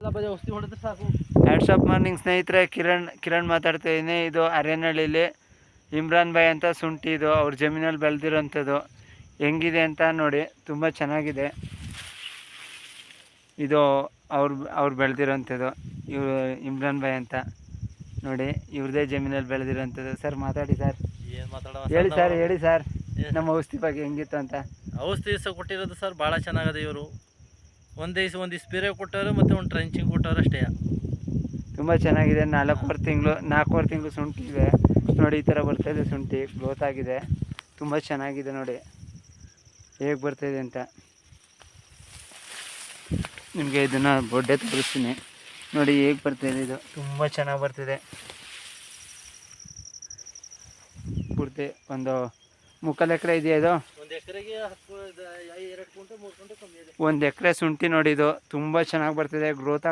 ಔಷಧಿ ಹೊಡೆದ್ರೆ ಸಾಕು. ವಾಟ್ಸಪ್ ಮಾರ್ನಿಂಗ್ ಸ್ನೇಹಿತರೆ, ಕಿರಣ್ ಮಾತಾಡ್ತಾ ಇದ್ದೀನಿ. ಇದು ಅರೇನಹಳ್ಳಿಲಿ ಇಮ್ರಾನ್ ಭಾಯ್ ಅಂತ ಶುಂಠಿ, ಇದು ಅವ್ರ ಜಮೀನಲ್ಲಿ ಬೆಳೆದಿರೋಂಥದ್ದು. ಹೆಂಗಿದೆ ಅಂತ ನೋಡಿ, ತುಂಬ ಚೆನ್ನಾಗಿದೆ. ಇದು ಅವ್ರು ಬೆಳೆದಿರೋಂಥದ್ದು. ಇವರು ಇಮ್ರಾನ್ ಭಾಯ್ ಅಂತ ನೋಡಿ, ಇವ್ರದೇ ಜಮೀನಲ್ಲಿ ಬೆಳೆದಿರೋಂಥದ್ದು. ಸರ್ ಮಾತಾಡಿ ಸರ್. ಏನು ಮಾತಾಡೋ ಹೇಳಿ ಸರ್ ನಮ್ಮ ಔಷಧಿ ಬಗ್ಗೆ ಹೆಂಗಿತ್ತು ಅಂತ. ಔಷಧಿ ಕೊಟ್ಟಿರೋದು ಸರ್ ಭಾಳ ಚೆನ್ನಾಗದೆ. ಇವರು ಒಂದು ಸ್ಪ್ರೇ ಕೊಟ್ಟವರು ಮತ್ತು ಒಂದು ಟ್ರಂಚಿಂಗ್ ಕೊಟ್ಟವರು ಅಷ್ಟೇ. ತುಂಬ ಚೆನ್ನಾಗಿದೆ. 4.5 ತಿಂಗಳು ಶುಂಠಿ ಇದೆ ನೋಡಿ. ಈ ಥರ ಬರ್ತಾಯಿದೆ ಶುಂಠಿ, ಗ್ರೋತ್ ಆಗಿದೆ, ತುಂಬ ಚೆನ್ನಾಗಿದೆ ನೋಡಿ ಹೇಗೆ ಬರ್ತಾಯಿದೆ ಅಂತ. ನಿಮಗೆ ಇದನ್ನು ಬೊಡ್ಡೆ ತೋರಿಸ್ತೀನಿ ನೋಡಿ ಹೇಗೆ ಬರ್ತಾಯಿದೆ. ಇದು ತುಂಬ ಚೆನ್ನಾಗಿ ಬರ್ತಿದೆ. ಪೂರ್ತಿ ಒಂದು 3 ಎಕರೆ ಇದೆಯಾ ಇದು? 1 ಎಕರೆಗೆ 2 ಕ್ವಿಂಟಲ್ 3 ಕ್ವಿಂಟಲ್ ಕಮ್ಮಿ ಇದೆ. 1 ಎಕರೆ ಶುಂಠಿ ನೋಡಿ. ಇದು ತುಂಬ ಚೆನ್ನಾಗಿ ಬರ್ತಿದೆ, ಗ್ರೋತ್